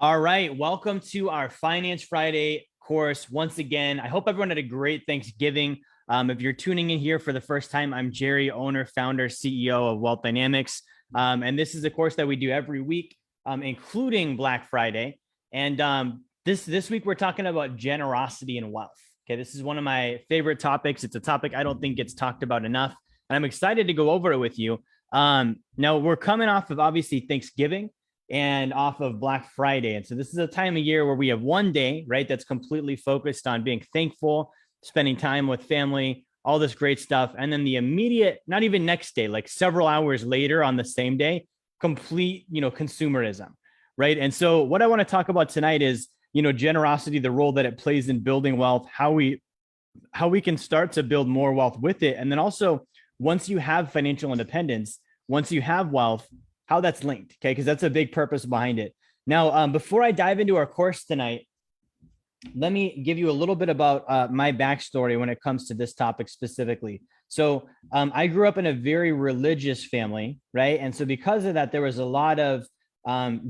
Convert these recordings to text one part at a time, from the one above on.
All right, welcome to our Finance Friday course. Once again, I hope everyone had a great Thanksgiving. If you're tuning in here for the first time, I'm Jerry, owner, founder, CEO of Wealth Dynamics. And this is a course that we do every week, including Black Friday. And this week, we're talking about generosity and wealth. Okay, this is one of my favorite topics. It's a topic I don't think gets talked about enough. And I'm excited to go over it with you. Now, we're coming off of obviously Thanksgiving and off of Black Friday. And so this is a time of year where we have one day, right, that's completely focused on being thankful, spending time with family, all this great stuff. And then the immediate, not even next day, like several hours later on the same day, complete, consumerism, right? And so what I want to talk about tonight is, generosity, the role that it plays in building wealth, how we can start to build more wealth with it. And then also, once you have financial independence, once you have wealth, how that's linked, okay? Because that's a big purpose behind it. Now, before I dive into our course tonight, let me give you a little bit about my backstory when it comes to this topic specifically. So I grew up in a very religious family, right? And so because of that, there was a lot of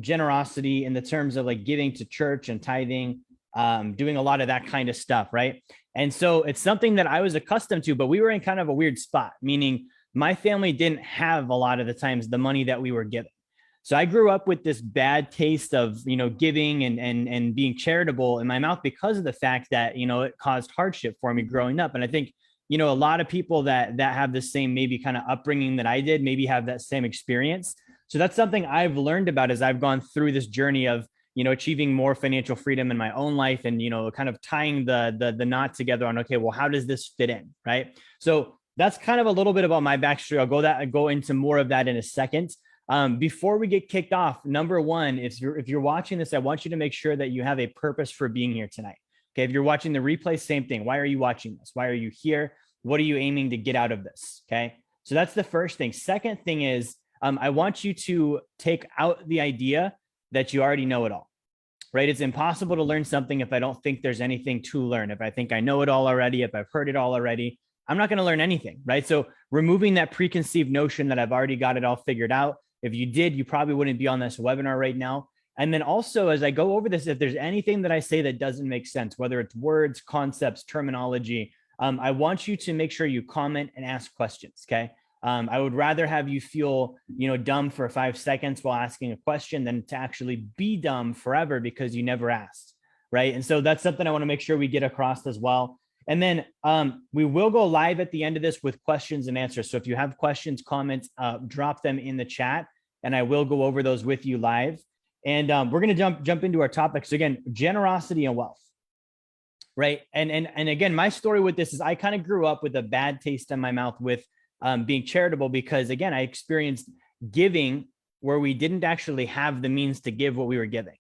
generosity in the terms of like giving to church and tithing, doing a lot of that kind of stuff, right? And so it's something that I was accustomed to, but we were in kind of a weird spot, meaning my family didn't have a lot of the times the money that we were given. So I grew up with this bad taste of, giving and being charitable in my mouth because of the fact that, it caused hardship for me growing up. And I think, a lot of people that have the same maybe kind of upbringing that I did, maybe have that same experience. So that's something I've learned about as I've gone through this journey of, achieving more financial freedom in my own life and, kind of tying the knot together on, okay, well, how does this fit in? Right. So that's kind of a little bit about my backstory. I'll go into more of that in a second. Before we get kicked off, number one, if you're watching this, I want you to make sure that you have a purpose for being here tonight. Okay, if you're watching the replay, same thing. Why are you watching this? Why are you here? What are you aiming to get out of this? Okay, so that's the first thing. Second thing is, I want you to take out the idea that you already know it all. Right? It's impossible to learn something if I don't think there's anything to learn. If I think I know it all already, if I've heard it all already, I'm not going to learn anything, right? So removing that preconceived notion that I've already got it all figured out. If you did, you probably wouldn't be on this webinar right now. And then also, as I go over this, if there's anything that I say that doesn't make sense, whether it's words, concepts, terminology, I want you to make sure you comment and ask questions, okay? I would rather have you feel, dumb for 5 seconds while asking a question than to actually be dumb forever because you never asked, right? And so that's something I want to make sure we get across as well. And then we will go live at the end of this with questions and answers. So if you have questions, comments, drop them in the chat, and I will go over those with you live. And we're going to jump into our topic. So again, generosity and wealth, right? And again, my story with this is I kind of grew up with a bad taste in my mouth with being charitable because, again, I experienced giving where we didn't actually have the means to give what we were giving.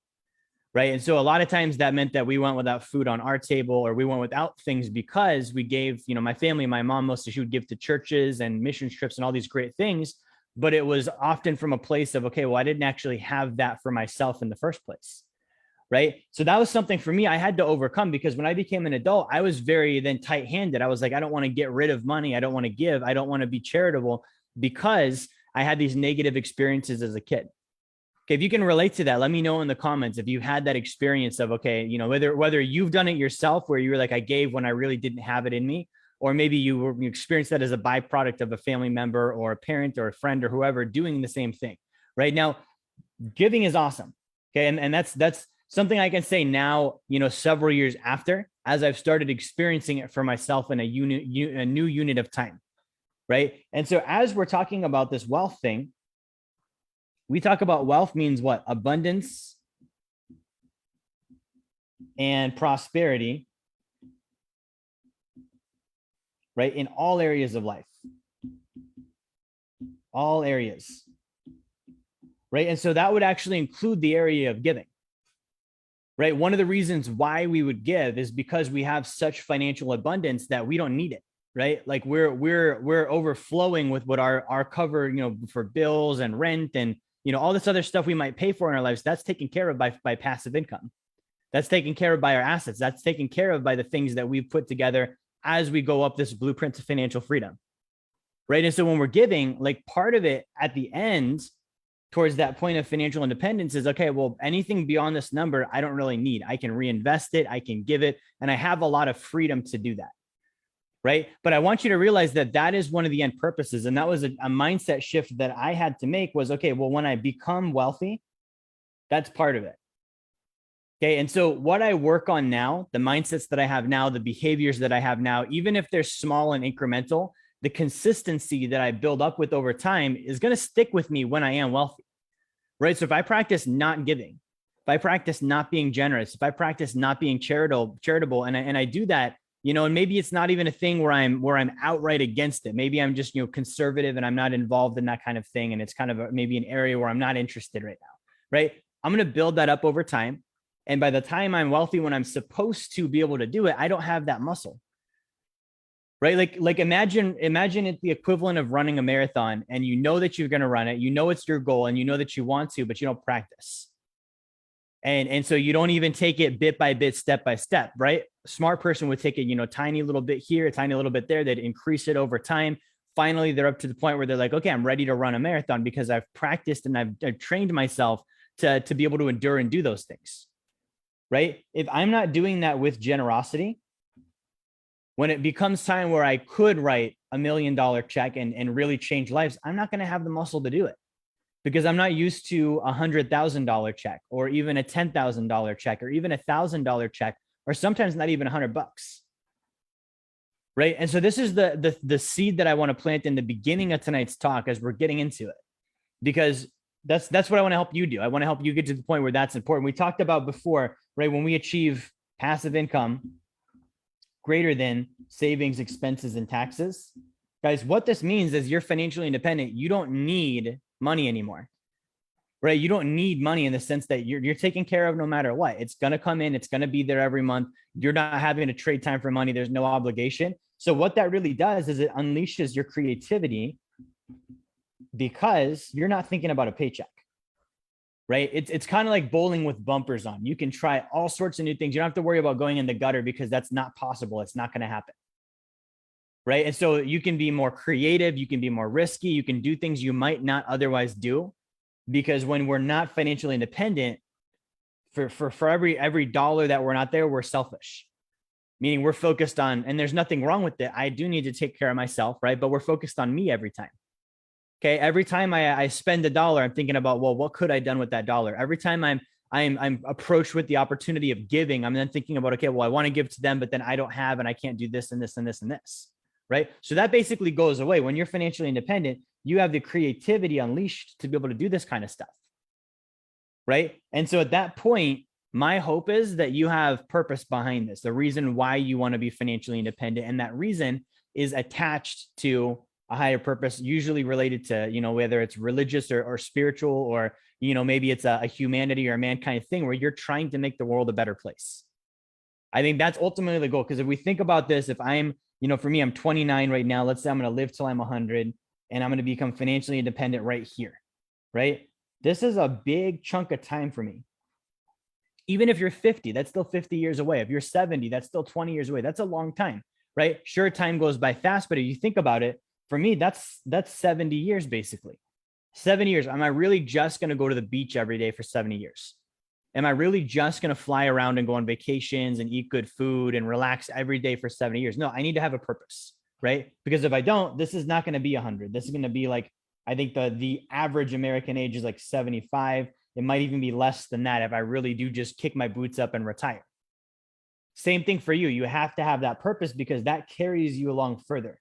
Right. And so a lot of times that meant that we went without food on our table, or we went without things because we gave, my family, my mom, mostly she would give to churches and mission trips and all these great things. But it was often from a place of, okay, well, I didn't actually have that for myself in the first place. Right. So that was something for me I had to overcome, because when I became an adult, I was very then tight handed. I was like, I don't want to get rid of money. I don't want to give. I don't want to be charitable because I had these negative experiences as a kid. Okay, if you can relate to that, let me know in the comments if you had that experience of, okay, whether you've done it yourself where you were like, I gave when I really didn't have it in me, or maybe you experienced that as a byproduct of a family member or a parent or a friend or whoever doing the same thing. Right now, giving is awesome. Okay, and that's something I can say now, several years after, as I've started experiencing it for myself in a new unit of time. Right, and so as we're talking about this wealth thing, we talk about wealth means what? Abundance and prosperity, right? In all areas of life, all areas, right? And so that would actually include the area of giving, right? One of the reasons why we would give is because we have such financial abundance that we don't need it, right? Like we're overflowing with what our cover, for bills and rent and all this other stuff we might pay for in our lives. That's taken care of by passive income. That's taken care of by our assets. That's taken care of by the things that we've put together as we go up this blueprint to financial freedom. Right. And so when we're giving, like, part of it at the end towards that point of financial independence is, okay, well, anything beyond this number, I don't really need. I can reinvest it, I can give it, and I have a lot of freedom to do that. Right. But I want you to realize that that is one of the end purposes. And that was a mindset shift that I had to make was, okay, well, when I become wealthy, that's part of it. Okay. And so what I work on now, the mindsets that I have now, the behaviors that I have now, even if they're small and incremental, the consistency that I build up with over time is going to stick with me when I am wealthy. Right. So if I practice not giving, if I practice not being generous, if I practice not being charitable, and I do that, and maybe it's not even a thing where I'm outright against it. Maybe I'm just, conservative and I'm not involved in that kind of thing. And it's kind of maybe an area where I'm not interested right now. Right. I'm going to build that up over time. And by the time I'm wealthy, when I'm supposed to be able to do it, I don't have that muscle. Right. Like imagine it's the equivalent of running a marathon and that you're going to run it. It's your goal and that you want to, but you don't practice. And so you don't even take it bit by bit, step by step, right? A smart person would take it, tiny little bit here, a tiny little bit there. They'd increase it over time. Finally, they're up to the point where they're like, okay, I'm ready to run a marathon because I've practiced and I've trained myself to be able to endure and do those things, right? If I'm not doing that with generosity, when it becomes time where I could write $1 million check and really change lives, I'm not going to have the muscle to do it. Because I'm not used to $100,000 check or even a $10,000 check or even $1,000 check, or sometimes not even $100. Right. And so this is the seed that I want to plant in the beginning of tonight's talk as we're getting into it, because that's what I want to help you do. I want to help you get to the point where that's important. We talked about before, right? When we achieve passive income greater than savings, expenses, and taxes, guys, what this means is you're financially independent. You don't need money anymore, right? You don't need money in the sense that you're taken care of no matter what. It's going to come in. It's going to be there every month. You're not having to trade time for money. There's no obligation. So what that really does is it unleashes your creativity because you're not thinking about a paycheck, right? It's kind of like bowling with bumpers on. You can try all sorts of new things. You don't have to worry about going in the gutter because that's not possible. It's not going to happen. Right. And so you can be more creative, you can be more risky, you can do things you might not otherwise do, because when we're not financially independent, for every dollar that we're not there, we're selfish. Meaning we're focused on, and there's nothing wrong with it. I do need to take care of myself, right? But we're focused on me every time. Okay. Every time I spend $1, I'm thinking about, well, what could I have done with that dollar? Every time I'm approached with the opportunity of giving, I'm then thinking about, okay, well, I want to give to them, but then I don't have, and I can't do this and this and this and this. Right. So that basically goes away. When you're financially independent, you have the creativity unleashed to be able to do this kind of stuff. Right. And so at that point, my hope is that you have purpose behind this, the reason why you want to be financially independent. And that reason is attached to a higher purpose, usually related to, whether it's religious or spiritual, or, maybe it's a humanity or a mankind thing where you're trying to make the world a better place. I think that's ultimately the goal. Because if we think about this, if I'm, for me, I'm 29 right now. Let's say I'm going to live till I'm 100 and I'm going to become financially independent right here, right? This is a big chunk of time for me. Even if you're 50, that's still 50 years away. If you're 70, that's still 20 years away. That's a long time, right? Sure, time goes by fast, but if you think about it, for me, that's 70 years, basically. 70 years. Am I really just going to go to the beach every day for 70 years? Am I really just going to fly around and go on vacations and eat good food and relax every day for 70 years? No, I need to have a purpose, right? Because if I don't, this is not going to be 100. This is going to be like, I think the average American age is like 75. It might even be less than that if I really do just kick my boots up and retire. Same thing for you. You have to have that purpose because that carries you along further,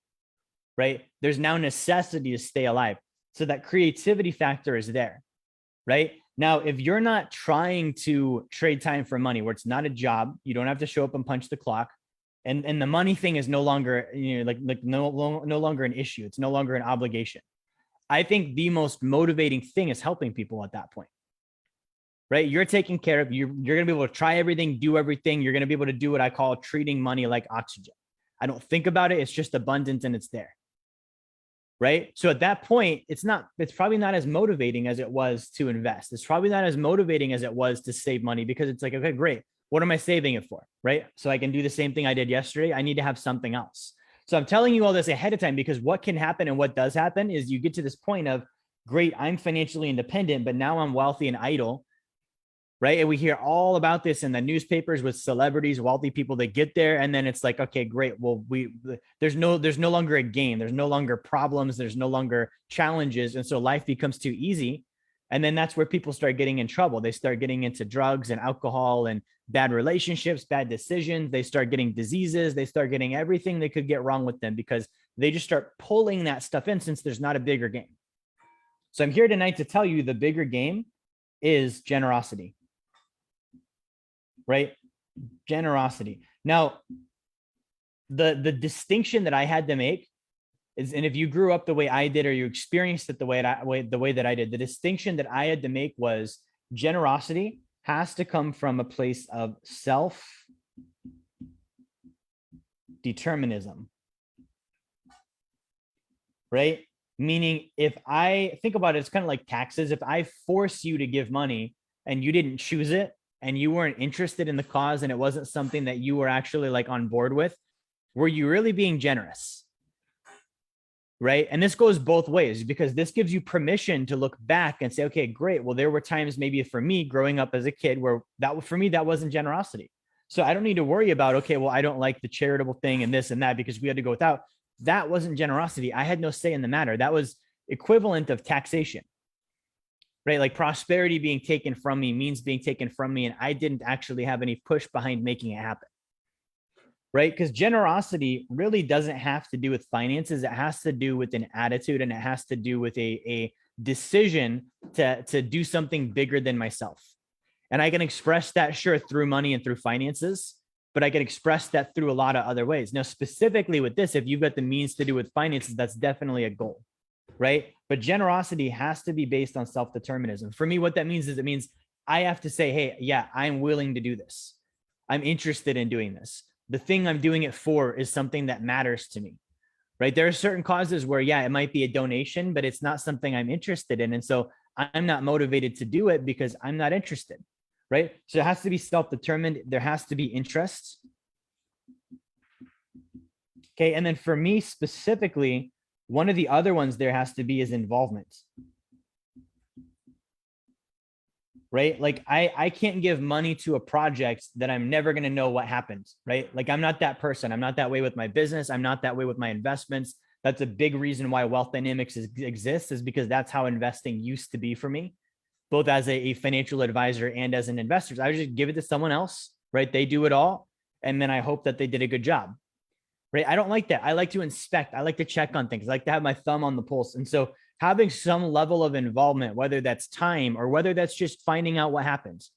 right? There's now necessity to stay alive. So that creativity factor is there, right? Now, if you're not trying to trade time for money, where it's not a job, you don't have to show up and punch the clock, and the money thing is no longer, no longer an issue. It's no longer an obligation. I think the most motivating thing is helping people at that point, right? You're taking care of, you're going to be able to try everything, do everything. You're going to be able to do what I call treating money like oxygen. I don't think about it. It's just abundant and it's there. Right. So at that point, it's probably not as motivating as it was to invest. It's probably not as motivating as it was to save money, because it's like, okay, great. What am I saving it for? Right. So I can do the same thing I did yesterday. I need to have something else. So I'm telling you all this ahead of time, because what can happen and what does happen is you get to this point of great, I'm financially independent, but now I'm wealthy and idle, right? And we hear all about this in the newspapers with celebrities, wealthy people that get there, and then it's like, okay, great. Well, there's no longer a game. There's no longer problems. There's no longer challenges, and so life becomes too easy. And then that's where people start getting in trouble. They start getting into drugs and alcohol and bad relationships, bad decisions. They start getting diseases. They start getting everything that could get wrong with them because they just start pulling that stuff in since there's not a bigger game. So I'm here tonight to tell you the bigger game is generosity. Right? Generosity. Now, the distinction that I had to make is, and if you grew up the way I did, or you experienced it the way that I did, the distinction that I had to make was generosity has to come from a place of self-determinism, right? Meaning, if I think about it, it's kind of like taxes. If I force you to give money and you didn't choose it, and you weren't interested in the cause, and it wasn't something that you were actually like on board with, were you really being generous? Right? And this goes both ways, because this gives you permission to look back and say, okay, great. Well, there were times maybe for me growing up as a kid where for me, that wasn't generosity. So I don't need to worry about, okay, well, I don't like the charitable thing and this and that because we had to go without. That wasn't generosity. I had no say in the matter. That was equivalent of taxation. Right? Like prosperity being taken from me means being taken from me, and I didn't actually have any push behind making it happen. Right? Because generosity really doesn't have to do with finances. It has to do with an attitude, and it has to do with a decision to do something bigger than myself. And I can express that, sure, through money and through finances, but I can express that through a lot of other ways. Now, specifically with this, if you've got the means to do with finances, that's definitely a goal. Right? But generosity has to be based on self-determinism. For me, what that means is it means I have to say, hey, yeah, I'm willing to do this. I'm interested in doing this. The thing I'm doing it for is something that matters to me. Right? There are certain causes where, yeah, it might be a donation, but it's not something I'm interested in. And so I'm not motivated to do it because I'm not interested. Right? So it has to be self-determined. There has to be interest. Okay. And then for me specifically, one of the other ones there has to be is involvement. Right? Like I can't give money to a project that I'm never going to know what happens. Right? Like I'm not that person. I'm not that way with my business. I'm not that way with my investments. That's a big reason why Wealth Dynamics exists, is because that's how investing used to be for me, both as a financial advisor and as an investor. I would just give it to someone else. Right? They do it all. And then I hope that they did a good job. Right? I don't like that. I like to inspect. I like to check on things. I like to have my thumb on the pulse. And so having some level of involvement, whether that's time or whether that's just finding out what happens,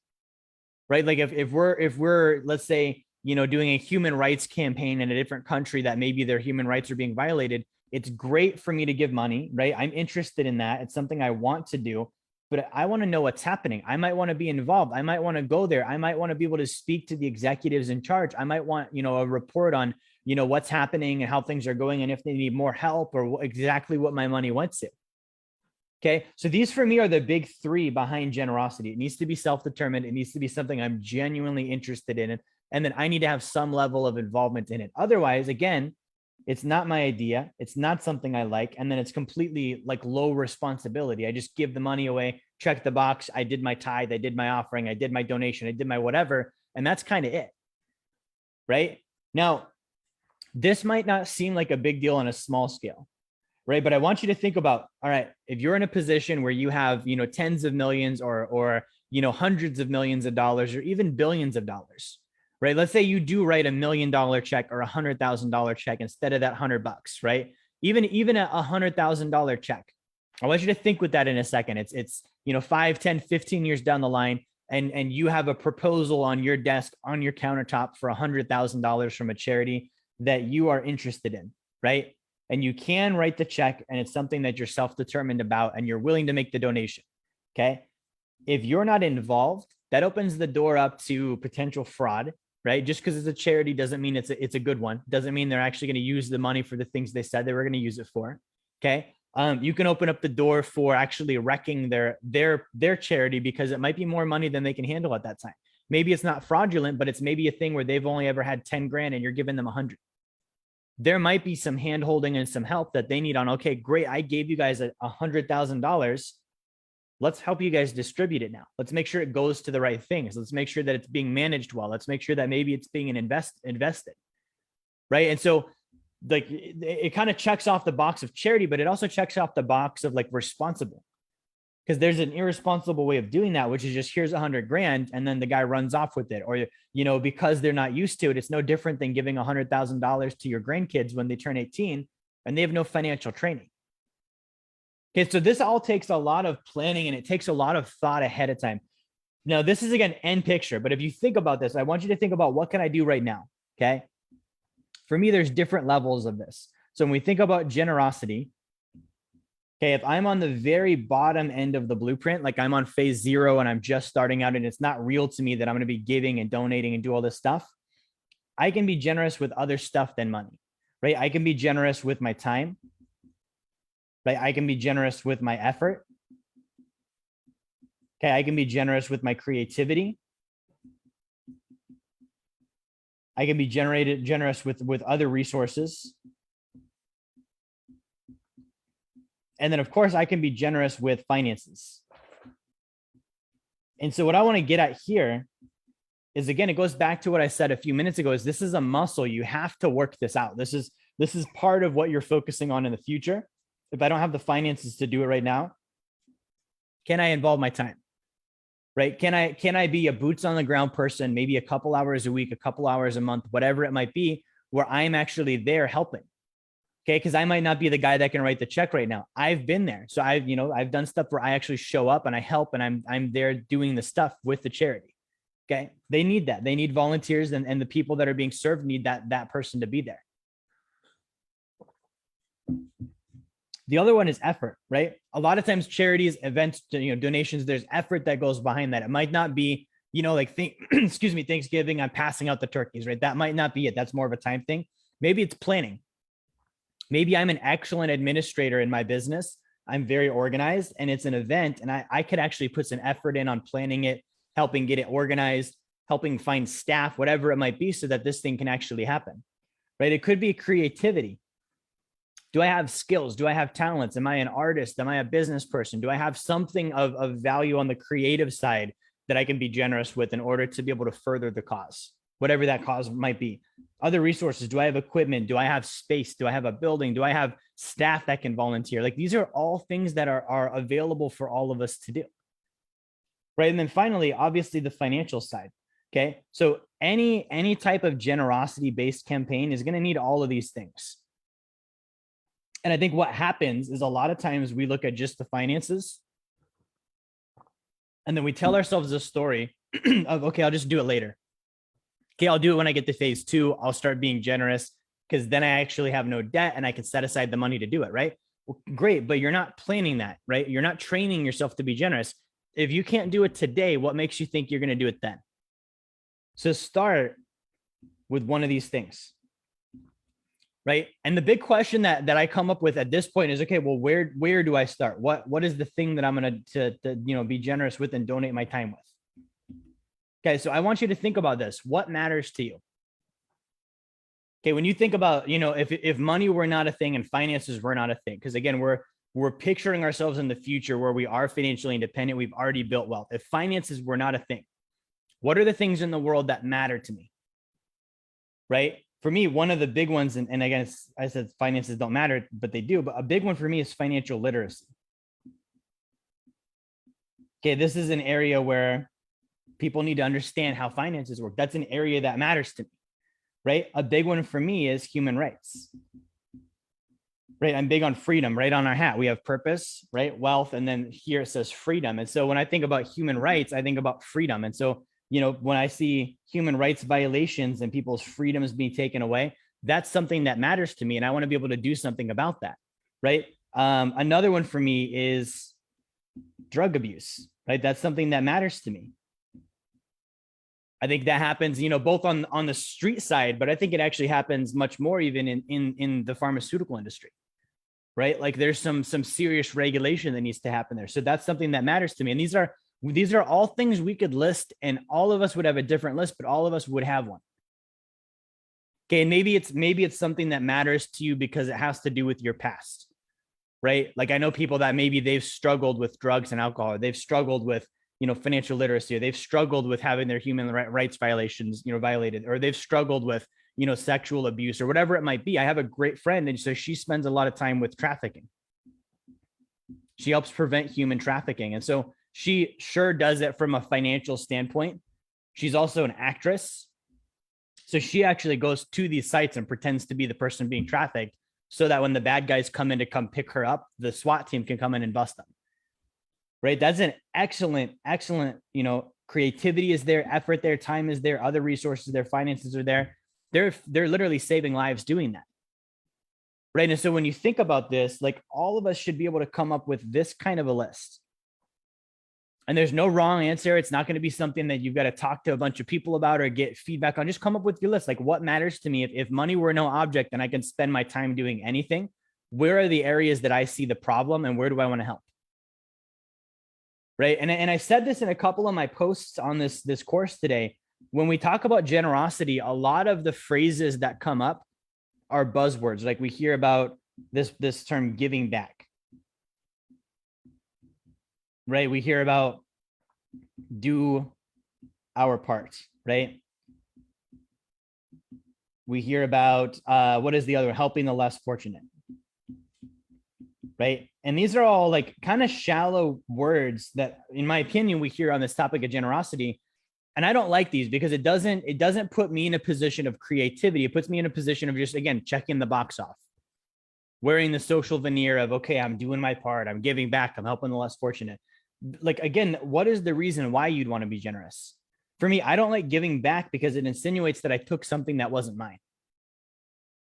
right? Like if we're, let's say, doing a human rights campaign in a different country that maybe their human rights are being violated, it's great for me to give money, right? I'm interested in that. It's something I want to do, but I want to know what's happening. I might want to be involved. I might want to go there. I might want to be able to speak to the executives in charge. I might want, a report on, what's happening and how things are going and if they need more help or exactly what my money went to. Okay. So these for me are the big three behind generosity. It needs to be self-determined. It needs to be something I'm genuinely interested in. And then I need to have some level of involvement in it. Otherwise, again, it's not my idea. It's not something I like. And then it's completely like low responsibility. I just give the money away, check the box. I did my tithe. I did my offering. I did my donation. I did my whatever. And that's kind of it. Right now, this might not seem like a big deal on a small scale, right? But I want you to think about, all right, if you're in a position where you have, tens of millions or hundreds of millions of dollars or even billions of dollars, right? Let's say you do write $1 million check or $100,000 check instead of that $100, right? Even a $100,000 check. I want you to think with that in a second. It's 5, 10, 15 years down the line, and you have a proposal on your desk, on your countertop for $100,000 from a charity that you are interested in, right? And you can write the check, and it's something that you're self-determined about and you're willing to make the donation. Okay. If you're not involved, that opens the door up to potential fraud, right? Just because it's a charity doesn't mean it's a good one. Doesn't mean they're actually going to use the money for the things they said they were going to use it for. Okay. You can open up the door for actually wrecking their charity because it might be more money than they can handle at that time. Maybe it's not fraudulent, but it's maybe a thing where they've only ever had 10 grand and you're giving them 100. there might be some hand holding and some help that they need on, okay, great. I gave you guys $100,000. Let's help you guys distribute it now. Let's make sure it goes to the right things. Let's make sure that it's being managed well. Let's make sure that maybe it's being invested. Right. And so like it kind of checks off the box of charity, but it also checks off the box of like responsible. Because there's an irresponsible way of doing that, which is just here's $100,000 and then the guy runs off with it. Or, you know, because they're not used to it, it's no different than giving $100,000 to your grandkids when they turn 18 and they have no financial training. Okay, so this all takes a lot of planning and it takes a lot of thought ahead of time. Now, this is again end picture, but if you think about this, I want you to think about what can I do right now? Okay. For me, there's different levels of this. So when we think about generosity, okay, if I'm on the very bottom end of the blueprint, like I'm on phase 0 and I'm just starting out and it's not real to me that I'm going to be giving and donating and do all this stuff, I can be generous with other stuff than money, right? I can be generous with my time, right? I can be generous with my effort. Okay, I can be generous with my creativity. I can be generous with other resources. And then, of course, I can be generous with finances. And so what I want to get at here is, again, it goes back to what I said a few minutes ago, is this is a muscle. You have to work this out. This is part of what you're focusing on in the future. If I don't have the finances to do it right now, can I involve my time? Right? Can I be a boots on the ground person, maybe a couple hours a week, a couple hours a month, whatever it might be, where I'm actually there helping? Okay, because I might not be the guy that can write the check right now. I've been there. So I've done stuff where I actually show up and I help and I'm there doing the stuff with the charity. Okay. They need that. They need volunteers and the people that are being served need that person to be there. The other one is effort, right? A lot of times charities, events, donations, there's effort that goes behind that. It might not be, like Thanksgiving, I'm passing out the turkeys, right? That might not be it. That's more of a time thing. Maybe it's planning. Maybe I'm an excellent administrator in my business. I'm very organized and it's an event and I could actually put some effort in on planning it, helping get it organized, helping find staff, whatever it might be, so that this thing can actually happen, right? It could be creativity. Do I have skills? Do I have talents? Am I an artist? Am I a business person? Do I have something of value on the creative side that I can be generous with in order to be able to further the cause, whatever that cause might be? Other resources. Do I have equipment? Do I have space? Do I have a building? Do I have staff that can volunteer? Like these are all things that are available for all of us to do. Right. And then finally, obviously the financial side. Okay. So any type of generosity based campaign is going to need all of these things. And I think what happens is a lot of times we look at just the finances and then we tell ourselves a story of, okay, I'll just do it later. Okay, I'll do it when I get to phase 2. I'll start being generous because then I actually have no debt and I can set aside the money to do it, right? Well, great, but you're not planning that, right? You're not training yourself to be generous. If you can't do it today, what makes you think you're going to do it then? So start with one of these things, right? And the big question that I come up with at this point is, okay, well, where do I start? What is the thing that I'm going to be generous with and donate my time with? Okay, so I want you to think about this. What matters to you? Okay, when you think about, if money were not a thing and finances were not a thing, because again, we're picturing ourselves in the future where we are financially independent. We've already built wealth. If finances were not a thing, what are the things in the world that matter to me? Right? For me, one of the big ones, and again, I said finances don't matter, but they do. But a big one for me is financial literacy. Okay, this is an area where people need to understand how finances work. That's an area that matters to me, right? A big one for me is human rights, right? I'm big on freedom, right? On our hat, we have purpose, right? Wealth. And then here it says freedom. And so when I think about human rights, I think about freedom. And so, when I see human rights violations and people's freedoms being taken away, that's something that matters to me. And I want to be able to do something about that, right? Another one for me is drug abuse, right? That's something that matters to me. I think that happens, both on the street side, but I think it actually happens much more even in the pharmaceutical industry, right? Like there's some serious regulation that needs to happen there. So that's something that matters to me. And these are all things we could list and all of us would have a different list, but all of us would have one. Okay. And maybe it's something that matters to you because it has to do with your past, right? Like I know people that maybe they've struggled with drugs and alcohol, or they've struggled with, financial literacy, or they've struggled with having their human rights violations, violated, or they've struggled with, sexual abuse or whatever it might be. I have a great friend, and so she spends a lot of time with trafficking. She helps prevent human trafficking. And so she sure does it from a financial standpoint. She's also an actress. So she actually goes to these sites and pretends to be the person being trafficked so that when the bad guys come in to come pick her up, the SWAT team can come in and bust them. Right? That's an excellent, creativity is there, effort there, time is there, other resources, their finances are there. They're literally saving lives doing that. Right. And so when you think about this, like all of us should be able to come up with this kind of a list. And there's no wrong answer. It's not going to be something that you've got to talk to a bunch of people about or get feedback on. Just come up with your list. Like what matters to me? If money were no object and I can spend my time doing anything, where are the areas that I see the problem and where do I want to help? Right. And I said this in a couple of my posts on this course today. When we talk about generosity, a lot of the phrases that come up are buzzwords. Like we hear about this term giving back. Right? We hear about do our part, right? We hear about what is the other, helping the less fortunate, right? And these are all like kind of shallow words that, in my opinion, we hear on this topic of generosity. And I don't like these because it doesn't put me in a position of creativity. It puts me in a position of just, again, checking the box off, wearing the social veneer of, okay, I'm doing my part, I'm giving back, I'm helping the less fortunate. Like, again, what is the reason why you'd want to be generous? For me, I don't like giving back because it insinuates that I took something that wasn't mine.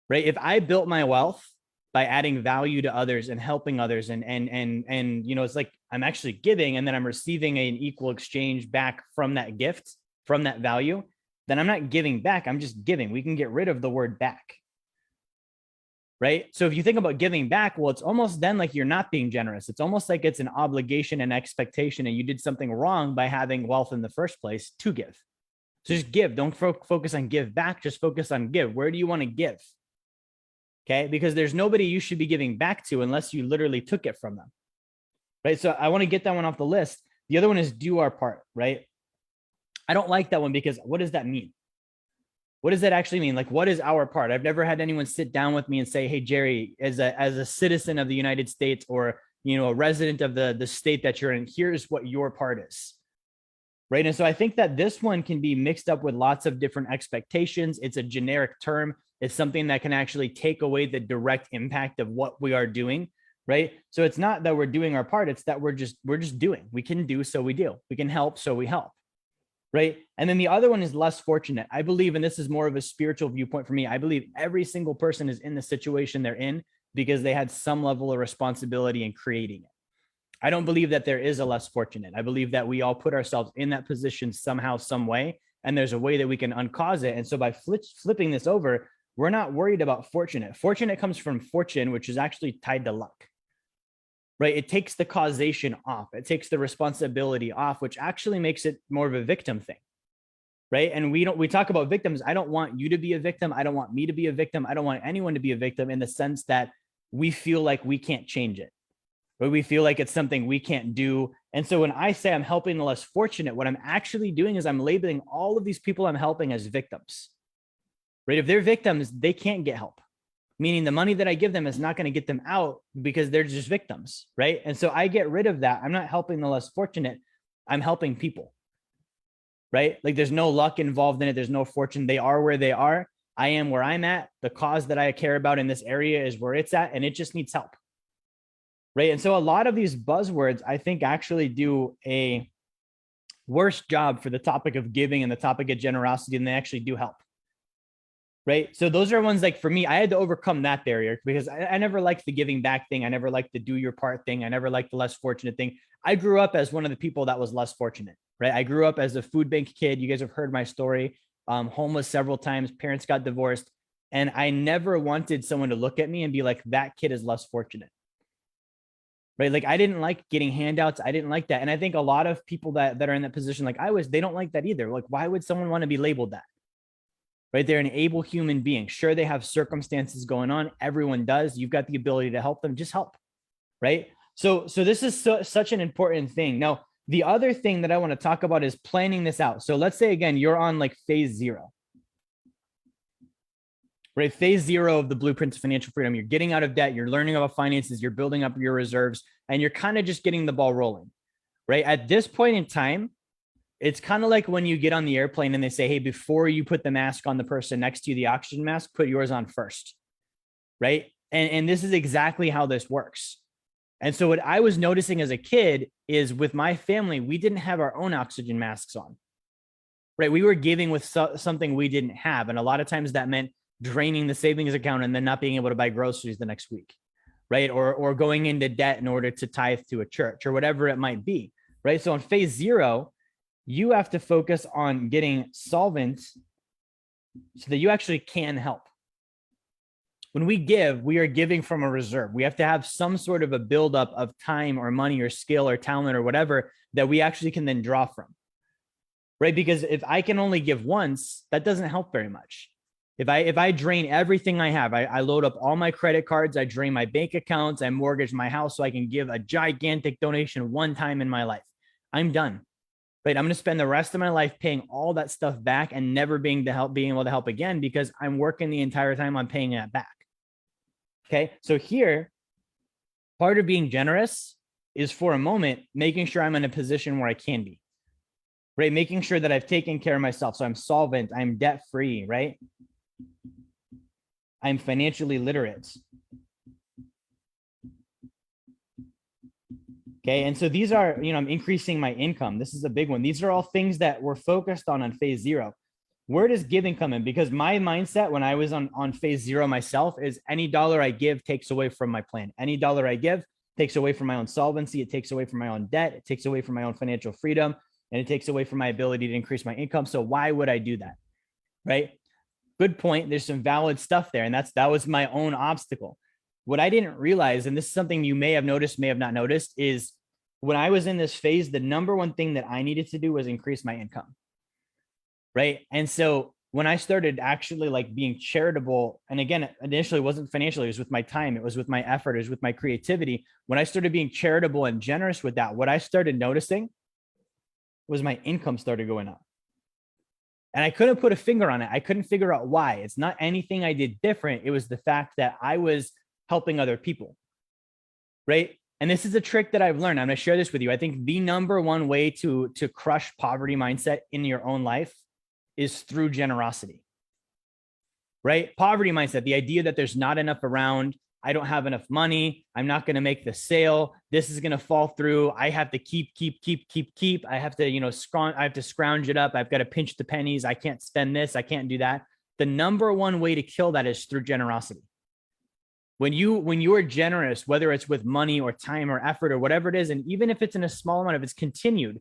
Right? If I built my wealth by adding value to others and helping others, and it's like I'm actually giving and then I'm receiving an equal exchange back from that gift, from that value, then I'm not giving back, I'm just giving. We can get rid of the word back. Right? So if you think about giving back, well, it's almost then like you're not being generous. It's almost like it's an obligation and expectation, and you did something wrong by having wealth in the first place to give. So just give. Don't focus on give back. Just focus on give. Where do you want to give? Okay? Because there's nobody you should be giving back to unless you literally took it from them. Right? So I want to get that one off the list. The other one is do our part, right? I don't like that one because what does that mean? What does that actually mean? Like, what is our part? I've never had anyone sit down with me and say, hey, Jerry, as a citizen of the United States, or, a resident of the state that you're in, here's what your part is. Right. And so I think that this one can be mixed up with lots of different expectations. It's a generic term. It's something that can actually take away the direct impact of what we are doing. Right. So it's not that we're doing our part. It's that we're just doing. We can do, so we do. We can help, so we help. Right. And then the other one is less fortunate. I believe, and this is more of a spiritual viewpoint for me, I believe every single person is in the situation they're in because they had some level of responsibility in creating it. I don't believe that there is a less fortunate. I believe that we all put ourselves in that position somehow, some way, and there's a way that we can uncause it. And so by flipping this over, we're not worried about fortunate. Fortunate comes from fortune, which is actually tied to luck. Right? It takes the causation off. It takes the responsibility off, which actually makes it more of a victim thing. Right? And we talk about victims. I don't want you to be a victim. I don't want me to be a victim. I don't want anyone to be a victim, in the sense that we feel like we can't change it, or we feel like it's something we can't do. And so when I say I'm helping the less fortunate, what I'm actually doing is I'm labeling all of these people I'm helping as victims. Right? If they're victims, they can't get help. Meaning the money that I give them is not going to get them out because they're just victims, right? And so I get rid of that. I'm not helping the less fortunate. I'm helping people, right? Like there's no luck involved in it. There's no fortune. They are where they are. I am where I'm at. The cause that I care about in this area is where it's at, and it just needs help, right? And so a lot of these buzzwords, I think, actually do a worse job for the topic of giving and the topic of generosity than they actually do help. Right. So those are ones, like, for me, I had to overcome that barrier because I never liked the giving back thing. I never liked the do your part thing. I never liked the less fortunate thing. I grew up as one of the people that was less fortunate. Right. I grew up as a food bank kid. You guys have heard my story. Homeless several times. Parents got divorced. And I never wanted someone to look at me and be like, that kid is less fortunate. Right. Like I didn't like getting handouts. I didn't like that. And I think a lot of people that are in that position, like I was, they don't like that either. Like, why would someone want to be labeled that? right? They're an able human being. Sure, they have circumstances going on. Everyone does. You've got the ability to help them. Just help, right? So this is such an important thing. Now, the other thing that I want to talk about is planning this out. So let's say, again, you're on like phase 0, right? Phase 0 of the blueprint to financial freedom. You're getting out of debt. You're learning about finances. You're building up your reserves, and you're kind of just getting the ball rolling, right? At this point in time, it's kind of like when you get on the airplane and they say, hey, before you put the mask on the person next to you, the oxygen mask, put yours on first, right? And this is exactly how this works. And so what I was noticing as a kid is with my family, we didn't have our own oxygen masks on, right? We were giving with something we didn't have. And a lot of times that meant draining the savings account and then not being able to buy groceries the next week, right? Or going into debt in order to tithe to a church or whatever it might be, right? So in phase 0, you have to focus on getting solvent so that you actually can help. When we give, we are giving from a reserve. We have to have some sort of a buildup of time or money or skill or talent or whatever that we actually can then draw from, right? Because if I can only give once, that doesn't help very much. If I drain everything I have, I load up all my credit cards, I drain my bank accounts, I mortgage my house so I can give a gigantic donation one time in my life, I'm done. Right? I'm going to spend the rest of my life paying all that stuff back and never being able to help again because I'm working the entire time on paying that back. Okay. So here, part of being generous is for a moment, making sure I'm in a position where I can be, right? Making sure that I've taken care of myself. So I'm solvent, I'm debt free, right? I'm financially literate. Okay. And so these are, I'm increasing my income. This is a big one. These are all things that we're focused on phase 0. Where does giving come in? Because my mindset when I was on phase 0 myself is any dollar I give takes away from my plan. Any dollar I give takes away from my own solvency. It takes away from my own debt. It takes away from my own financial freedom, and it takes away from my ability to increase my income. So why would I do that? Right? Good point. There's some valid stuff there. And that was my own obstacle. What I didn't realize, and this is something you may have noticed, may have not noticed, is when I was in this phase, the number one thing that I needed to do was increase my income. Right. And so when I started actually like being charitable, and again, initially it wasn't financially, it was with my time, it was with my effort, it was with my creativity. When I started being charitable and generous with that, what I started noticing was my income started going up. And I couldn't put a finger on it. I couldn't figure out why. It's not anything I did different. It was the fact that I was helping other people. Right. And this is a trick that I've learned. I'm going to share this with you. I think the number one way to crush poverty mindset in your own life is through generosity, right? Poverty mindset, the idea that there's not enough around, I don't have enough money, I'm not going to make the sale, this is going to fall through, I have to keep. I have to, I have to scrounge it up. I've got to pinch the pennies. I can't spend this. I can't do that. The number one way to kill that is through generosity. When you are generous, whether it's with money or time or effort or whatever it is, and even if it's in a small amount, if it's continued,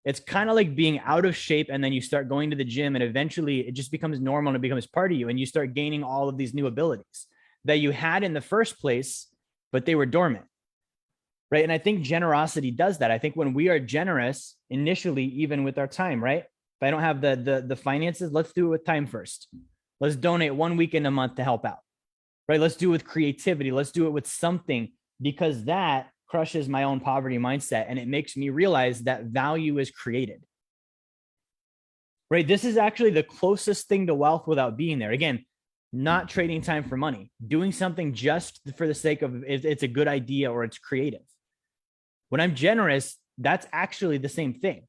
it's kind of like being out of shape and then you start going to the gym and eventually it just becomes normal and it becomes part of you and you start gaining all of these new abilities that you had in the first place, but they were dormant, right? And I think generosity does that. I think when we are generous initially, even with our time, right? If I don't have the finances, let's do it with time first. Let's donate 1 weekend a month to help out, right? Let's do it with creativity. Let's do it with something, because that crushes my own poverty mindset and it makes me realize that value is created, right? This is actually the closest thing to wealth without being there. Again, not trading time for money, doing something just for the sake of it's a good idea or it's creative. When I'm generous, that's actually the same thing,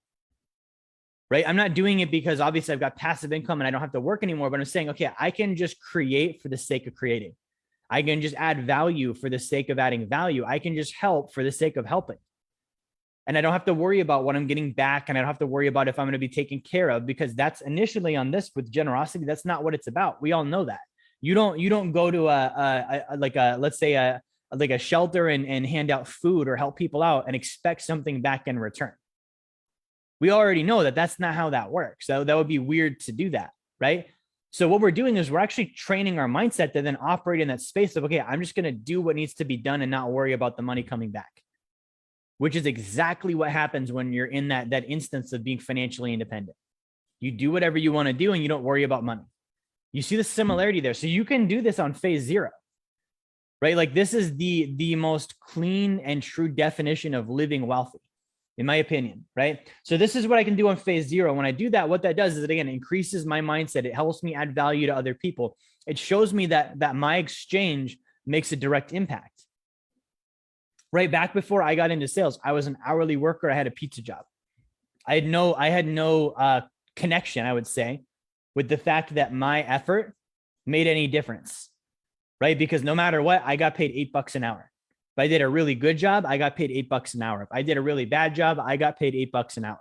right? I'm not doing it because obviously I've got passive income and I don't have to work anymore, but I'm saying, okay, I can just create for the sake of creating. I can just add value for the sake of adding value. I can just help for the sake of helping. And I don't have to worry about what I'm getting back. And I don't have to worry about if I'm going to be taken care of, because that's initially on this with generosity. That's not what it's about. We all know that. You don't go to let's say a shelter and hand out food or help people out and expect something back in return. We already know that that's not how that works. So that would be weird to do that, right? So what we're doing is we're actually training our mindset to then operate in that space of, okay, I'm just going to do what needs to be done and not worry about the money coming back, which is exactly what happens when you're in that instance of being financially independent. You do whatever you want to do and you don't worry about money. You see the similarity there. So you can do this on phase 0, right? Like this is the most clean and true definition of living wealthy, in my opinion, right? So this is what I can do on phase 0. When I do that, what that does is it, again, increases my mindset. It helps me add value to other people. It shows me that my exchange makes a direct impact. Right back before I got into sales, I was an hourly worker. I had a pizza job. I had no connection, I would say, with the fact that my effort made any difference, right? Because no matter what, I got paid $8 an hour. If I did a really good job, I got paid $8 an hour. If I did a really bad job, I got paid $8 an hour.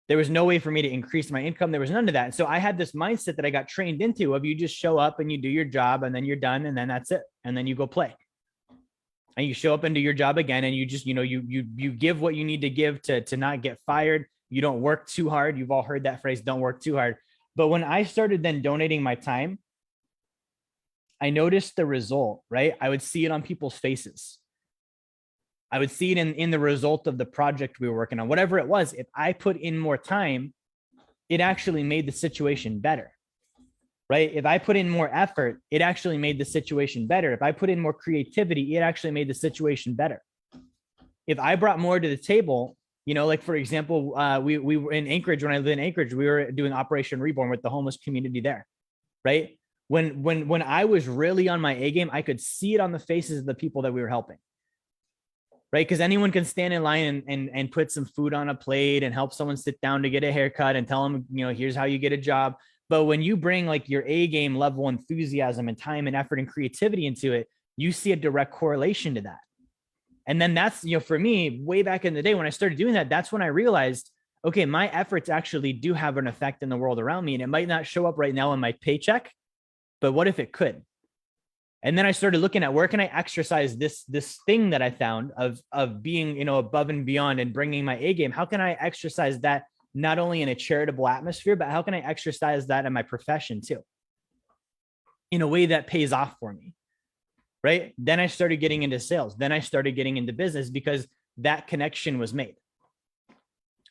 There was no way for me to increase my income. There was none of that. And so I had this mindset that I got trained into of you just show up and you do your job and then you're done and then that's it. And then you go play. And you show up and do your job again. And you just, you give what you need to give to not get fired. You don't work too hard. You've all heard that phrase, don't work too hard. But when I started then donating my time, I noticed the result, right? I would see it on people's faces. I would see it in the result of the project we were working on, whatever it was. If I put in more time, it actually made the situation better, right? If I put in more effort, it actually made the situation better. If I put in more creativity, it actually made the situation better. If I brought more to the table, like for example, we were in Anchorage. When I lived in Anchorage, we were doing Operation Reborn with the homeless community there, right? When I was really on my A game, I could see it on the faces of the people that we were helping, right? Because anyone can stand in line and put some food on a plate and help someone sit down to get a haircut and tell them, here's how you get a job. But when you bring like your A game level enthusiasm and time and effort and creativity into it, you see a direct correlation to that. And then that's, for me, way back in the day when I started doing that, that's when I realized, okay, my efforts actually do have an effect in the world around me. And it might not show up right now in my paycheck, but what if it could? And then I started looking at where can I exercise this thing that I found of being, above and beyond and bringing my A game. How can I exercise that not only in a charitable atmosphere, but how can I exercise that in my profession too, in a way that pays off for me? Right? Then I started getting into sales. Then I started getting into business because that connection was made.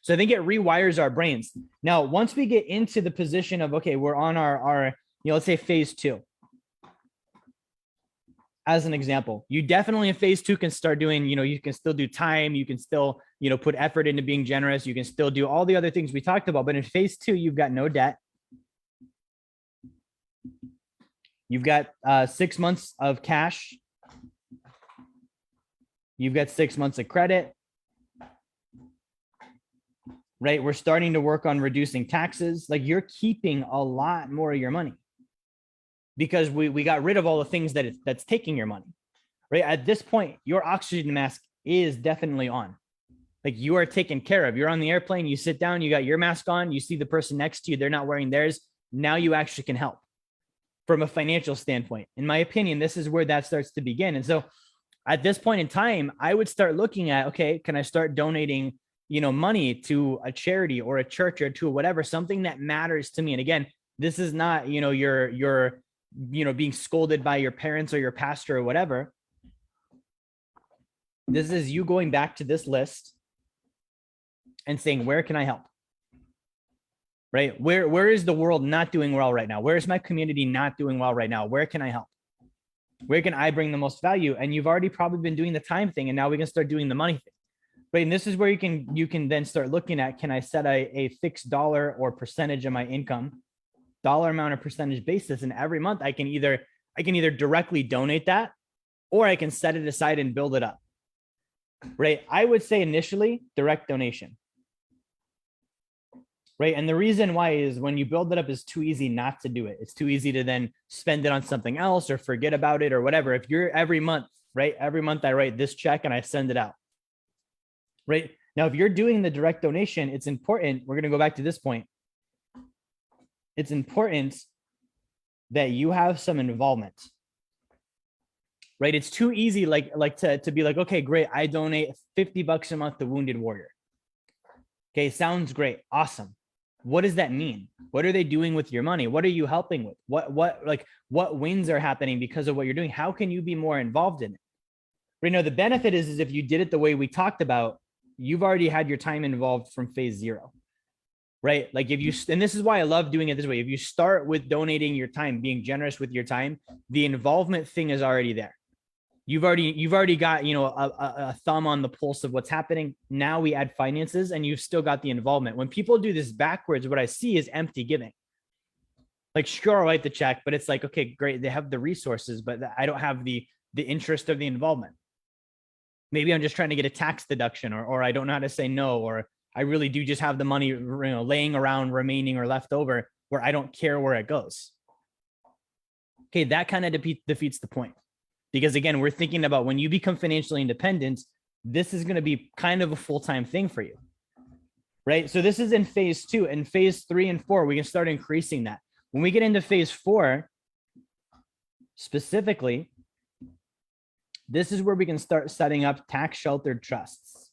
So I think it rewires our brains. Now, once we get into the position of, okay, we're on our let's say phase 2. As an example, you definitely in phase 2 can start doing, you can still do time. You can still, put effort into being generous. You can still do all the other things we talked about. But in phase 2, you've got no debt. You've got 6 months of cash. You've got 6 months of credit, right? We're starting to work on reducing taxes. Like you're keeping a lot more of your money because we got rid of all the things that's taking your money, right? At this point, your oxygen mask is definitely on. Like you are taken care of. You're on the airplane, you sit down, you got your mask on, you see the person next to you, they're not wearing theirs. Now you actually can help. From a financial standpoint, in my opinion, this is where that starts to begin. And so at this point in time, I would start looking at, okay, can I start donating, money to a charity or a church or to whatever, something that matters to me. And again, this is not, you're being scolded by your parents or your pastor or whatever. This is you going back to this list and saying, where can I help? Right? Where is the world not doing well right now? Where is my community not doing well right now? Where can I help? Where can I bring the most value? And you've already probably been doing the time thing, and now we can start doing the money thing. Right? And this is where you can then start looking at, can I set a fixed dollar or percentage of my income, dollar amount or percentage basis, and every month I can either directly donate that, or I can set it aside and build it up. Right? I would say initially direct donation. Right. And the reason why is when you build it up, it's too easy not to do it. It's too easy to then spend it on something else or forget about it or whatever. If you're every month, right? Every month I write this check and I send it out. Right. Now, if you're doing the direct donation, it's important. We're going to go back to this point. It's important that you have some involvement. Right. It's too easy to be like, okay, great. I donate $50 a month to Wounded Warrior. Okay. Sounds great. Awesome. What does that mean? What are they doing with your money? What are you helping with? What wins are happening because of what you're doing? How can you be more involved in it? Right now, the benefit is if you did it the way we talked about, you've already had your time involved from phase 0. right? Like if you, and this is why I love doing it this way. If you start with donating your time, being generous with your time, the involvement thing is already there. You've already got, a thumb on the pulse of what's happening. Now we add finances and you've still got the involvement. When people do this backwards, what I see is empty giving. Like, sure, I'll write the check, but it's like, okay, great. They have the resources, but I don't have the interest of the involvement. Maybe I'm just trying to get a tax deduction, or I don't know how to say no, or I really do just have the money, laying around, remaining or left over, where I don't care where it goes. Okay, that kind of defeats the point. Because again, we're thinking about when you become financially independent, this is going to be kind of a full-time thing for you, right? So this is in phase 2. In phase 3 and 4, we can start increasing that. When we get into phase 4, specifically, this is where we can start setting up tax sheltered trusts.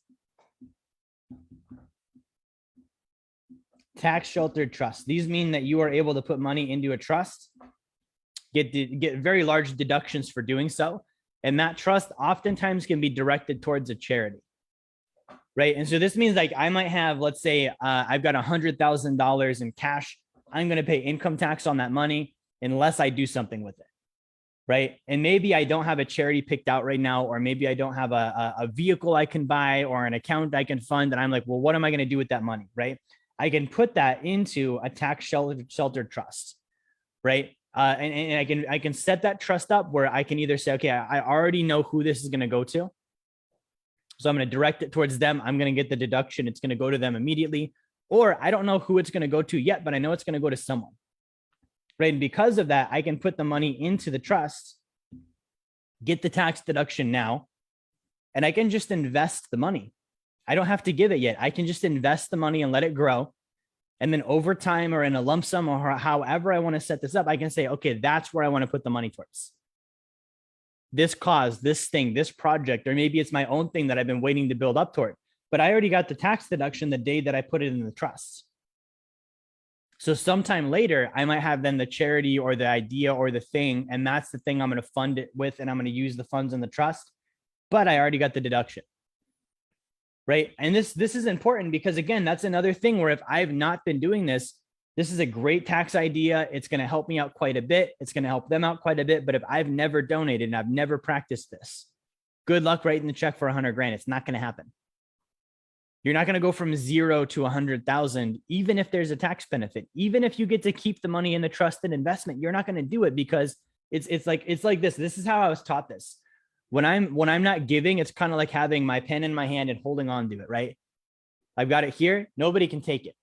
Tax sheltered trusts. These mean that you are able to put money into a trust, get very large deductions for doing so. And that trust oftentimes can be directed towards a charity, right? And so this means, like, I might have, let's say I've got $100,000 in cash. I'm going to pay income tax on that money unless I do something with it, right? And maybe I don't have a charity picked out right now, or maybe I don't have a vehicle I can buy or an account I can fund. And I'm like, well, what am I going to do with that money, right? I can put that into a tax sheltered trust, right? And I can set that trust up where I can either say, okay, I already know who this is going to go to, so I'm going to direct it towards them. I'm going to get the deduction. It's going to go to them immediately. Or I don't know who it's going to go to yet, but I know it's going to go to someone, right? And because of that, I can put the money into the trust, get the tax deduction now, and I can just invest the money. I don't have to give it yet. I can just invest the money and let it grow. And then over time, or in a lump sum, or however I want to set this up, I can say, okay, that's where I want to put the money towards. This cause, this thing, this project, or maybe it's my own thing that I've been waiting to build up toward. But I already got the tax deduction the day that I put it in the trust. So sometime later, I might have then the charity or the idea or the thing, and that's the thing I'm going to fund it with, and I'm going to use the funds in the trust, but I already got the deduction, right? And this is important because, again, that's another thing where if I've not been doing this, this is a great tax idea. It's going to help me out quite a bit. It's going to help them out quite a bit. But if I've never donated and I've never practiced this, good luck writing the check for 100 grand. It's not going to happen. You're not going to go from 0 to 100,000, even if there's a tax benefit. Even if you get to keep the money in the trusted investment, you're not going to do it because it's like this. This is how I was taught this. When I'm not giving, it's kind of like having my pen in my hand and holding on to it, right? I've got it here. Nobody can take it,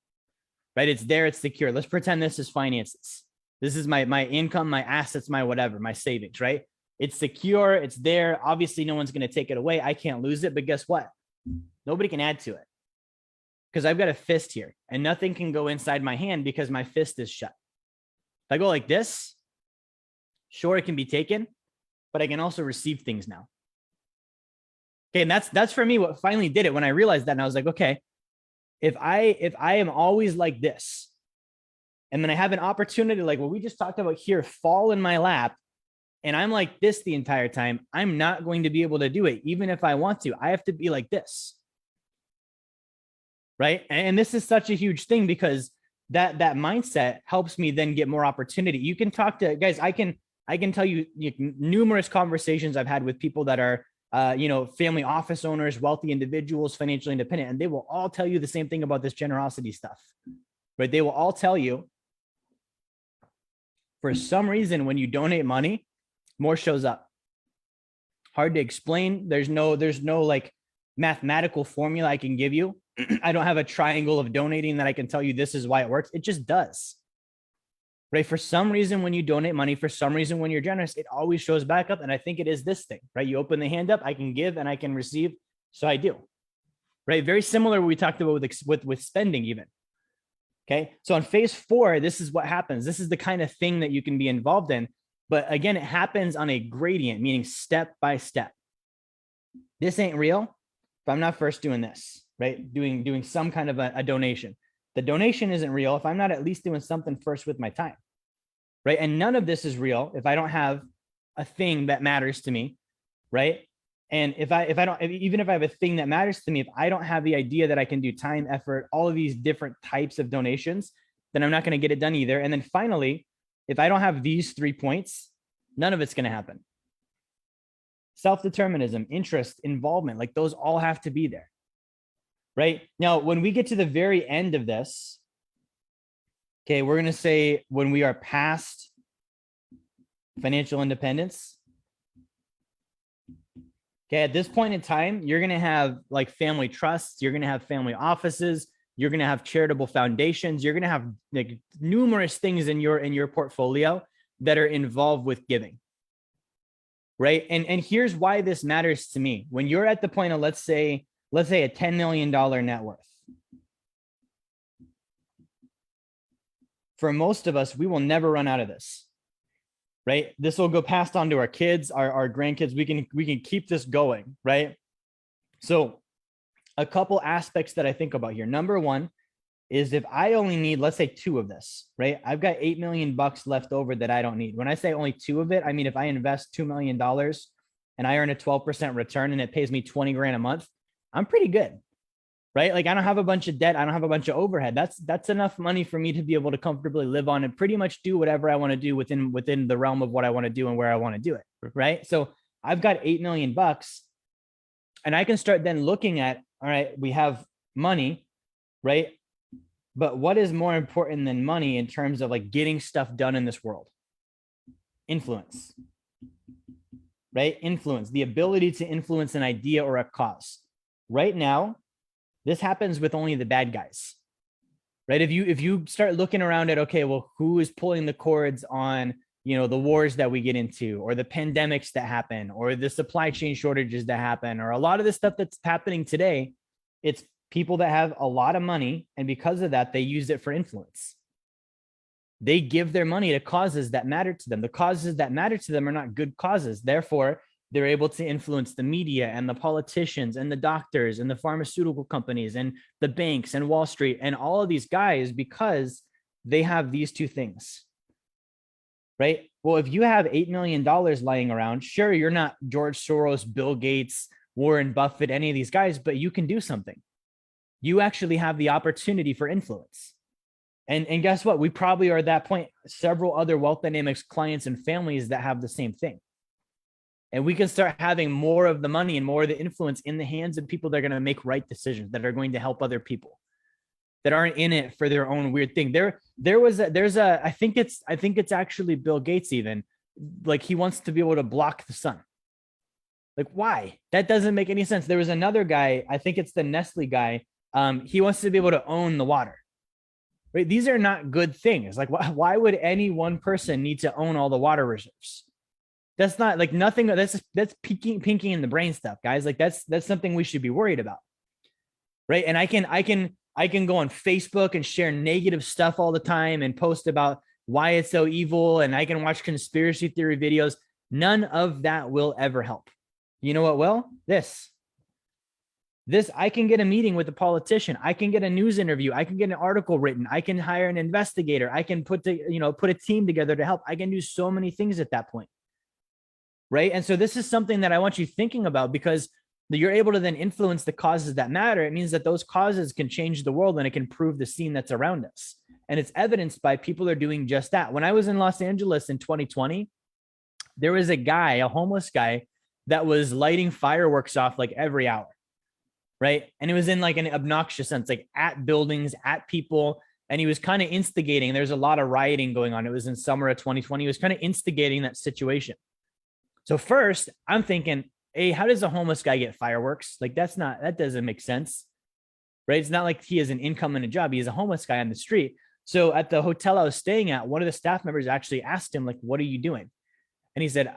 right? It's there. It's secure. Let's pretend this is finances. This is my income, my assets, my whatever, my savings, right? It's secure. It's there. Obviously, no one's going to take it away. I can't lose it. But guess what? Nobody can add to it because I've got a fist here and nothing can go inside my hand because my fist is shut. If I go like this, sure, it can be taken, but I can also receive things now. Okay, and that's for me what finally did it when I realized that. And I was like, okay, if I am always like this, and then I have an opportunity like what we just talked about here fall in my lap, and I'm like this the entire time, I'm not going to be able to do it. Even if I want to, I have to be like this. Right. And this is such a huge thing because that mindset helps me then get more opportunity. You can talk to guys. I can tell you numerous conversations I've had with people that are, family office owners, wealthy individuals, financially independent, and they will all tell you the same thing about this generosity stuff, right? They will all tell you for some reason, when you donate money, more shows up. Hard to explain. There's no like mathematical formula I can give you. I don't have a triangle of donating that I can tell you this is why it works. It just does. Right? For some reason, when you donate money, for some reason, when you're generous, it always shows back up. And I think it is this thing, right? You open the hand up, I can give and I can receive. So I do. Right? Very similar what we talked about with spending even. Okay. So on phase 4, this is what happens. This is the kind of thing that you can be involved in. But again, it happens on a gradient, meaning step by step. This ain't real if I'm not first doing this, right? Doing some kind of a donation. The donation isn't real if I'm not at least doing something first with my time, right? And none of this is real if I don't have a thing that matters to me, right? And if I don't, even if I have a thing that matters to me, if I don't have the idea that I can do time, effort, all of these different types of donations, then I'm not going to get it done either. And then finally, if I don't have these 3 points, none of it's going to happen. Self-determinism, interest, involvement, like those all have to be there. Right now, when we get to the very end of this, okay, we're going to say when we are past financial independence. Okay, at this point in time, you're going to have like family trusts, you're going to have family offices, you're going to have charitable foundations, you're going to have like numerous things in your portfolio that are involved with giving. Right? And here's why this matters to me. When you're at the point of let's say a $10 million net worth. For most of us, we will never run out of this. Right? This will go passed on to our kids, our grandkids. We can keep this going, right? So a couple aspects that I think about here. Number one is if I only need, let's say 2 of this, right? I've got $8 million left over that I don't need. When I say only 2 of it, I mean, if I invest $2 million and I earn a 12% return and it pays me 20 grand a month, I'm pretty good. Right? Like I don't have a bunch of debt. I don't have a bunch of overhead. That's enough money for me to be able to comfortably live on and pretty much do whatever I want to do within the realm of what I want to do and where I want to do it. Right? So I've got $8 million and I can start then looking at, all right, we have money, right? But what is more important than money in terms of like getting stuff done in this world? Influence, right? Influence, the ability to influence an idea or a cause. Right now, this happens with only the bad guys, right? If you start looking around at, okay, well, who is pulling the cords on, the wars that we get into, or the pandemics that happen, or the supply chain shortages that happen, or a lot of the stuff that's happening today, it's people that have a lot of money. And because of that, they use it for influence. They give their money to causes that matter to them. The causes that matter to them are not good causes. Therefore, they're able to influence the media and the politicians and the doctors and the pharmaceutical companies and the banks and Wall Street and all of these guys because they have these 2 things, right? Well, if you have $8 million lying around, sure, you're not George Soros, Bill Gates, Warren Buffett, any of these guys, but you can do something. You actually have the opportunity for influence. And guess what? We probably are at that point, several other Wealth Dynamics clients and families that have the same thing. And we can start having more of the money and more of the influence in the hands of people that are going to make right decisions, that are going to help other people, that aren't in it for their own weird thing. I think it's actually Bill Gates even, like he wants to be able to block the sun. Like, why? That doesn't make any sense. There was another guy, I think it's the Nestle guy. He wants to be able to own the water. Right? These are not good things. Like, why would any one person need to own all the water reserves? That's not like nothing. That's pinky in the brain stuff, guys. Like that's something we should be worried about, right? And I can go on Facebook and share negative stuff all the time and post about why it's so evil, and I can watch conspiracy theory videos. None of that will ever help. You know what will? This I can get a meeting with a politician. I can get a news interview. I can get an article written. I can hire an investigator. I can put a team together to help. I can do so many things at that point. Right. And so this is something that I want you thinking about, because you're able to then influence the causes that matter. It means that those causes can change the world and it can improve the scene that's around us. And it's evidenced by people are doing just that. When I was in Los Angeles in 2020, there was a homeless guy that was lighting fireworks off like every hour. Right. And it was in like an obnoxious sense, like at buildings, at people. And he was kind of instigating. There's a lot of rioting going on. It was in summer of 2020. He was kind of instigating that situation. So first, I'm thinking, hey, how does a homeless guy get fireworks? Like that doesn't make sense, right? It's not like he has an income and a job. He is a homeless guy on the street. So at the hotel I was staying at, one of the staff members actually asked him, like, what are you doing? And he said,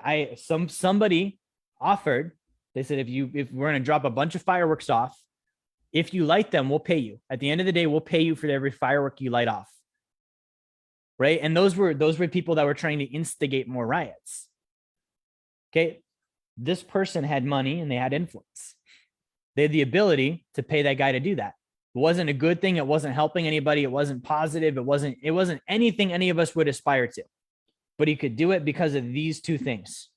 somebody offered, they said, if we're going to drop a bunch of fireworks off, if you light them, we'll pay you. At the end of the day, we'll pay you for every firework you light off. Right. And those were people that were trying to instigate more riots. Okay, this person had money and they had influence. They had the ability to pay that guy to do that. It wasn't a good thing. It wasn't helping anybody. It wasn't positive. It wasn't anything any of us would aspire to. But he could do it because of these 2 things.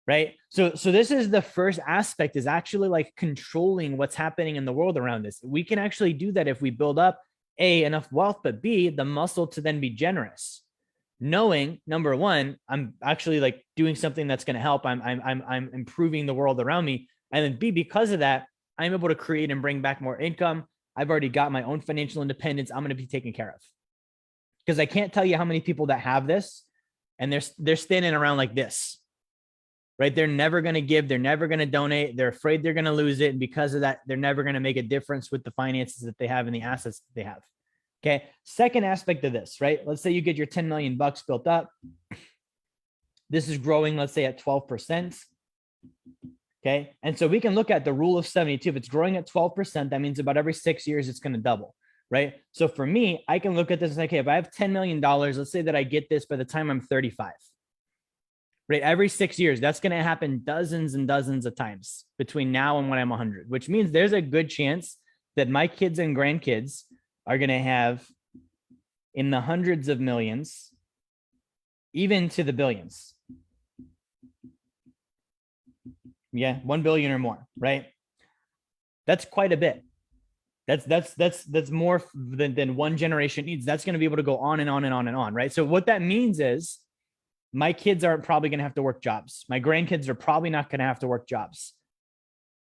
right? So this is the first aspect, is actually like controlling what's happening in the world around us. We can actually do that if we build up A, enough wealth, but B, the muscle to then be generous. Knowing, number one, I'm actually like doing something that's going to help. I'm improving the world around me. And then B, because of that, I'm able to create and bring back more income. I've already got my own financial independence. I'm going to be taken care of. Because I can't tell you how many people that have this and they're standing around like this, right? They're never going to give. They're never going to donate. They're afraid they're going to lose it. And because of that, they're never going to make a difference with the finances that they have and the assets that they have. Okay. Second aspect of this, right? Let's say you get your 10 million bucks built up. This is growing, let's say at 12%. Okay. And so we can look at the rule of 72. If it's growing at 12%, that means about every 6 years, it's going to double, right? So for me, I can look at this and say, okay, if I have $10 million, let's say that I get this by the time I'm 35, right? Every 6 years, that's going to happen dozens and dozens of times between now and when I'm 100, which means there's a good chance that my kids and grandkids are going to have in the hundreds of millions, even to the billions. Yeah, 1 billion or more, right? That's quite a bit. That's more than one generation needs. That's going to be able to go on and on and on and on, right? So what that means is my kids aren't probably going to have to work jobs. My grandkids are probably not going to have to work jobs.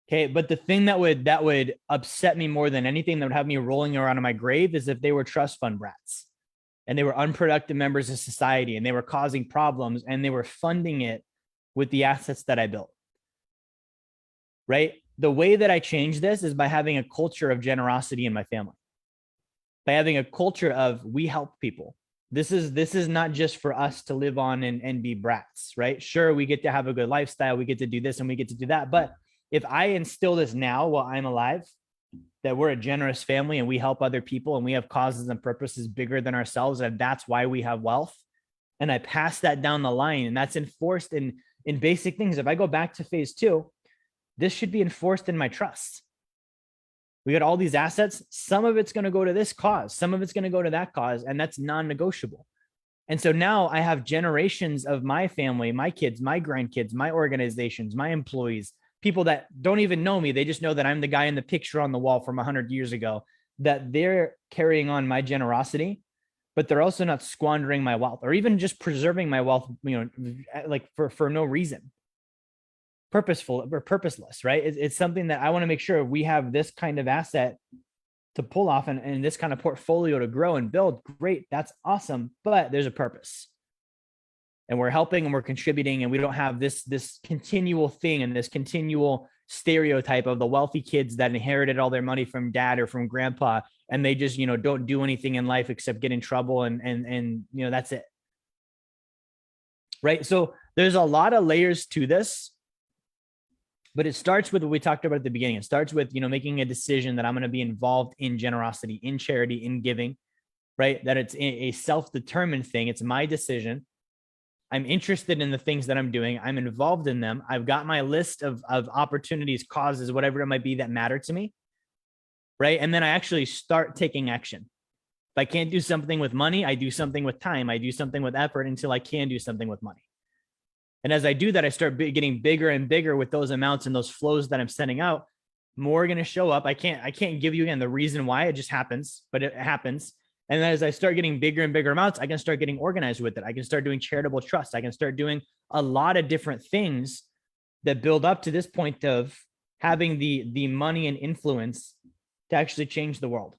Okay, but the thing that would upset me more than anything, that would have me rolling around in my grave, is if they were trust fund brats and they were unproductive members of society and they were causing problems and they were funding it with the assets that I built. Right? The way that I change this is by having a culture of generosity in my family, by having a culture of we help people. This is not just for us to live on and be brats, right? Sure, we get to have a good lifestyle, we get to do this and we get to do that. But if I instill this now while I'm alive, that we're a generous family and we help other people and we have causes and purposes bigger than ourselves, and that's why we have wealth, and I pass that down the line, and that's enforced in basic things. If I go back to phase 2, this should be enforced in my trust. We got all these assets. Some of it's going to go to this cause. Some of it's going to go to that cause. And that's non-negotiable. And so now I have generations of my family, my kids, my grandkids, my organizations, my employees, people that don't even know me. They just know that I'm the guy in the picture on the wall from 100 years ago, that they're carrying on my generosity, but they're also not squandering my wealth or even just preserving my wealth, like for no reason. Purposeful or purposeless, right? It's something that I want to make sure we have this kind of asset to pull off and this kind of portfolio to grow and build. Great. That's awesome. But there's a purpose and we're helping and we're contributing, and we don't have this continual thing and this continual stereotype of the wealthy kids that inherited all their money from dad or from grandpa. And they just, don't do anything in life except get in trouble and that's it. Right. So there's a lot of layers to this. But it starts with what we talked about at the beginning. It starts with, making a decision that I'm going to be involved in generosity, in charity, in giving, right? That it's a self-determined thing. It's my decision. I'm interested in the things that I'm doing. I'm involved in them. I've got my list of opportunities, causes, whatever it might be that matter to me, right? And then I actually start taking action. If I can't do something with money, I do something with time. I do something with effort until I can do something with money. And as I do that, I start getting bigger and bigger with those amounts and those flows that I'm sending out. More are going to show up. I can't give you again the reason why. It just happens, but it happens. And then as I start getting bigger and bigger amounts, I can start getting organized with it. I can start doing charitable trust. I can start doing a lot of different things that build up to this point of having the money and influence to actually change the world.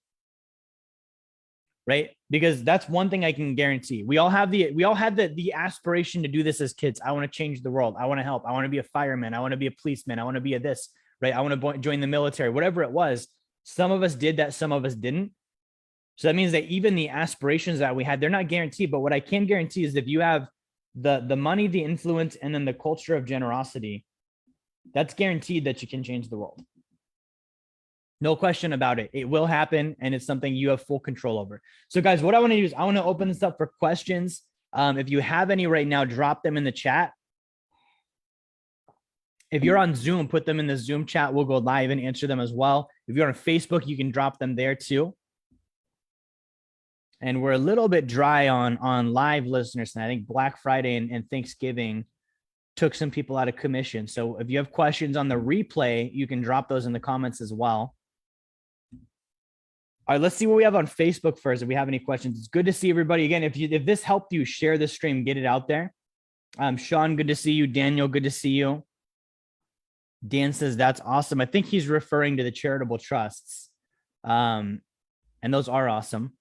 Right? Because that's one thing I can guarantee. We all had the aspiration to do this as kids. I want to change the world. I want to help. I want to be a fireman. I want to be a policeman. I want to be a this, right? I want to join the military, whatever it was. Some of us did that. Some of us didn't. So that means that even the aspirations that we had, they're not guaranteed. But what I can guarantee is if you have the money, the influence, and then the culture of generosity, that's guaranteed that you can change the world. No question about it. It will happen, and it's something you have full control over. So guys, what I want to do is I want to open this up for questions. If you have any right now, drop them in the chat. If you're on Zoom, put them in the Zoom chat. We'll go live and answer them as well. If you're on Facebook, you can drop them there too. And we're a little bit dry on live listeners. And I think Black Friday and Thanksgiving took some people out of commission. So if you have questions on the replay, you can drop those in the comments as well. All right, let's see what we have on Facebook first. If we have any questions, it's good to see everybody again. If this helped you, share the stream, get it out there. Sean, good to see you. Daniel, good to see you. Dan says that's awesome. I think he's referring to the charitable trusts, and those are awesome.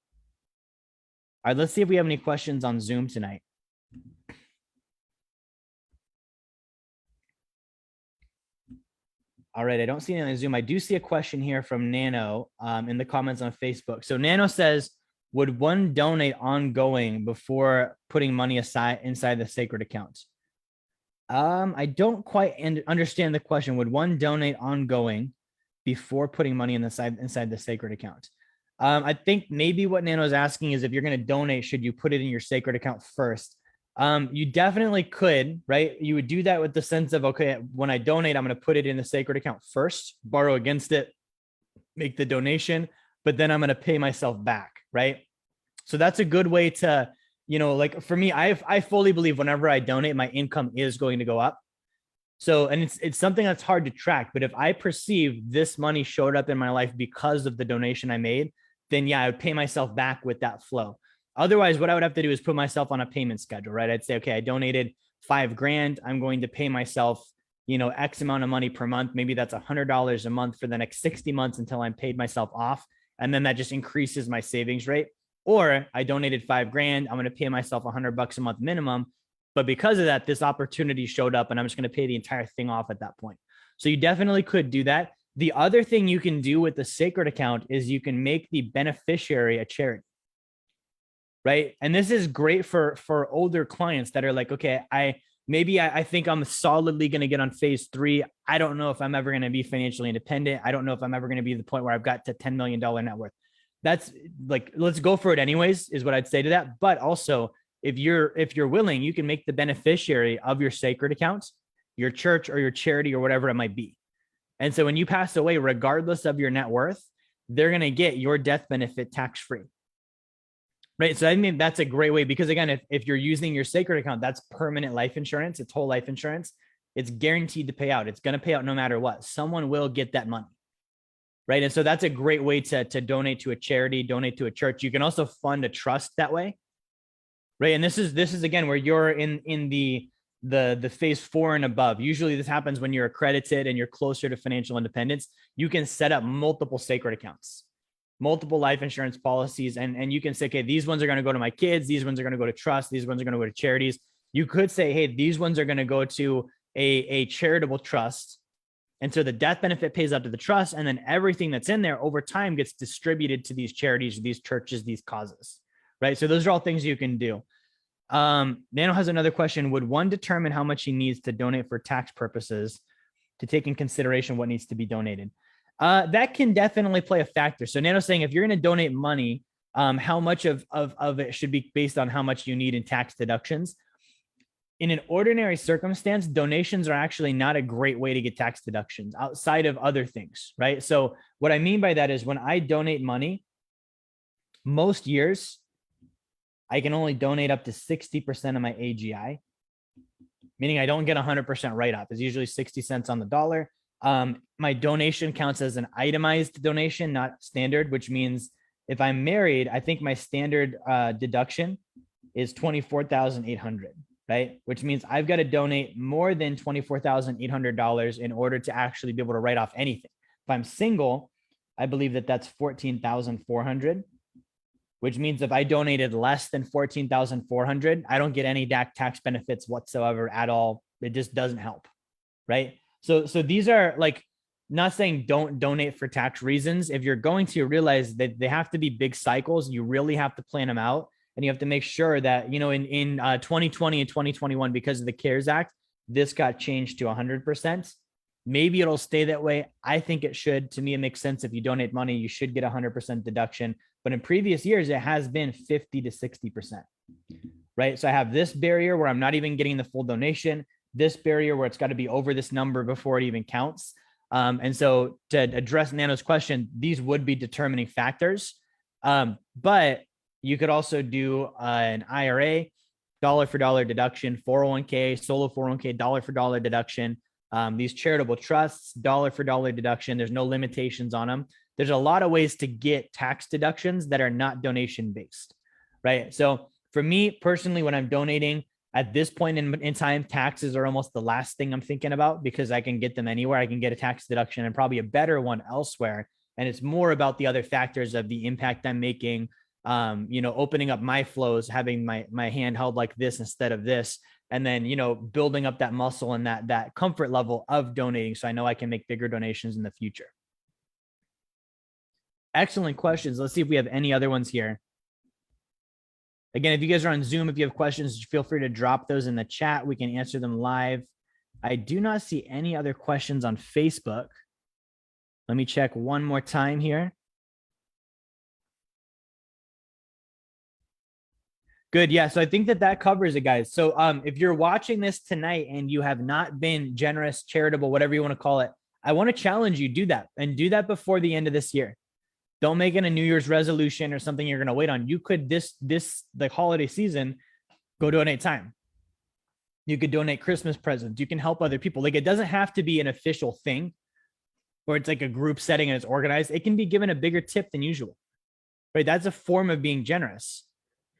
All right, let's see if we have any questions on Zoom tonight. All right, I don't see any on Zoom. I do see a question here from Nano in the comments on Facebook. So Nano says, would one donate ongoing before putting money aside inside the sacred account? I don't quite understand the question. Would one donate ongoing before putting money inside the sacred account? I think maybe what Nano is asking is if you're going to donate, should you put it in your sacred account first? You definitely could, right? You would do that with the sense of, okay, when I donate, I'm going to put it in the sacred account first, borrow against it, make the donation, but then I'm going to pay myself back, right? So that's a good way to, like for me, I fully believe whenever I donate, my income is going to go up. So, and it's something that's hard to track, but if I perceive this money showed up in my life because of the donation I made, then yeah, I would pay myself back with that flow. Otherwise, what I would have to do is put myself on a payment schedule, right? I'd say, okay, I donated $5,000. I'm going to pay myself, X amount of money per month. Maybe that's $100 a month for the next 60 months until I'm paid myself off. And then that just increases my savings rate. Or I donated $5,000. I'm going to pay myself $100 a month minimum. But because of that, this opportunity showed up and I'm just going to pay the entire thing off at that point. So you definitely could do that. The other thing you can do with the sacred account is you can make the beneficiary a charity. Right. And this is great for older clients that are like, okay, I think I'm solidly going to get on phase 3. I don't know if I'm ever going to be financially independent. I don't know if I'm ever going to be the point where I've got to $10 million net worth. That's like, let's go for it anyways, is what I'd say to that. But also, if you're willing, you can make the beneficiary of your sacred accounts, your church or your charity or whatever it might be. And so when you pass away, regardless of your net worth, they're going to get your death benefit tax-free. Right. So I mean, that's a great way because again, if you're using your sacred account, that's permanent life insurance. It's whole life insurance. It's guaranteed to pay out. It's going to pay out no matter what. Someone will get that money. Right. And so that's a great way to donate to a charity, donate to a church. You can also fund a trust that way. Right. And this is again, where you're in the phase 4 and above. Usually this happens when you're accredited and you're closer to financial independence. You can set up multiple sacred accounts, multiple life insurance policies. And you can say, okay, these ones are going to go to my kids. These ones are going to go to trust. These ones are going to go to charities. You could say, hey, these ones are going to go to a charitable trust. And so the death benefit pays out to the trust. And then everything that's in there over time gets distributed to these charities, these churches, these causes, right? So those are all things you can do. Nano has another question. Would one determine how much he needs to donate for tax purposes to take in consideration what needs to be donated? That can definitely play a factor. So Nano's saying if you're going to donate money, how much of it should be based on how much you need in tax deductions. In an ordinary circumstance, donations are actually not a great way to get tax deductions outside of other things, right? So what I mean by that is when I donate money, most years, I can only donate up to 60% of my AGI, meaning I don't get 100% write-off. It's usually 60 cents on the dollar. My donation counts as an itemized donation, not standard, which means if I'm married, I think my standard deduction is $24,800, right? Which means I've got to donate more than $24,800 in order to actually be able to write off anything. If I'm single, I believe that that's $14,400, which means if I donated less than $14,400, I don't get any tax benefits whatsoever at all. It just doesn't help, right? So these are like, not saying don't donate for tax reasons. If you're going to realize that they have to be big cycles, you really have to plan them out. And you have to make sure that, in 2020 and 2021, because of the CARES Act, this got changed to 100%. Maybe it'll stay that way. I think it should. To me, it makes sense. If you donate money, you should get 100% deduction. But in previous years, it has been 50 to 60%, right? So I have this barrier where I'm not even getting the full donation, this barrier where it's got to be over this number before it even counts. And so to address Nano's question, these would be determining factors. But you could also do an IRA dollar for dollar deduction. 401k, solo 401k, dollar for dollar deduction. These charitable trusts, dollar for dollar deduction. There's no limitations on them. There's a lot of ways to get tax deductions that are not donation based, right? So for me personally, when I'm donating at this point in time, taxes are almost the last thing I'm thinking about because I can get them anywhere. I can get a tax deduction and probably a better one elsewhere. And it's more about the other factors of the impact I'm making, opening up my flows, having my hand held like this instead of this, and then, building up that muscle and that comfort level of donating. So I know I can make bigger donations in the future. Excellent questions. Let's see if we have any other ones here. Again, if you guys are on Zoom, if you have questions, feel free to drop those in the chat. We can answer them live. I do not see any other questions on Facebook. Let me check one more time here. Good. Yeah. So I think that covers it, guys. So if you're watching this tonight and you have not been generous, charitable, whatever you want to call it, I want to challenge you, do that, and do that before the end of this year. Don't make it a New Year's resolution or something you're going to wait on. You could this like holiday season, go donate time. You could donate Christmas presents. You can help other people. Like, it doesn't have to be an official thing where it's like a group setting and it's organized. It can be given a bigger tip than usual, right? That's a form of being generous.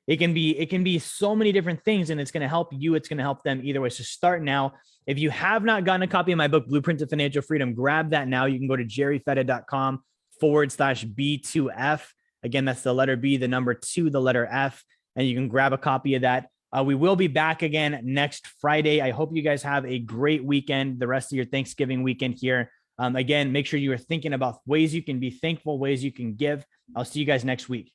It can be so many different things, and it's going to help you. It's going to help them either way. So start now. If you have not gotten a copy of my book, Blueprint to Financial Freedom, grab that now. You can go to jerryfetta.com/B2F. Again, that's the letter B, the number 2, the letter F, and you can grab a copy of that. We will be back again next Friday. I hope you guys have a great weekend, the rest of your Thanksgiving weekend here. Again, make sure you are thinking about ways you can be thankful, ways you can give. I'll see you guys next week.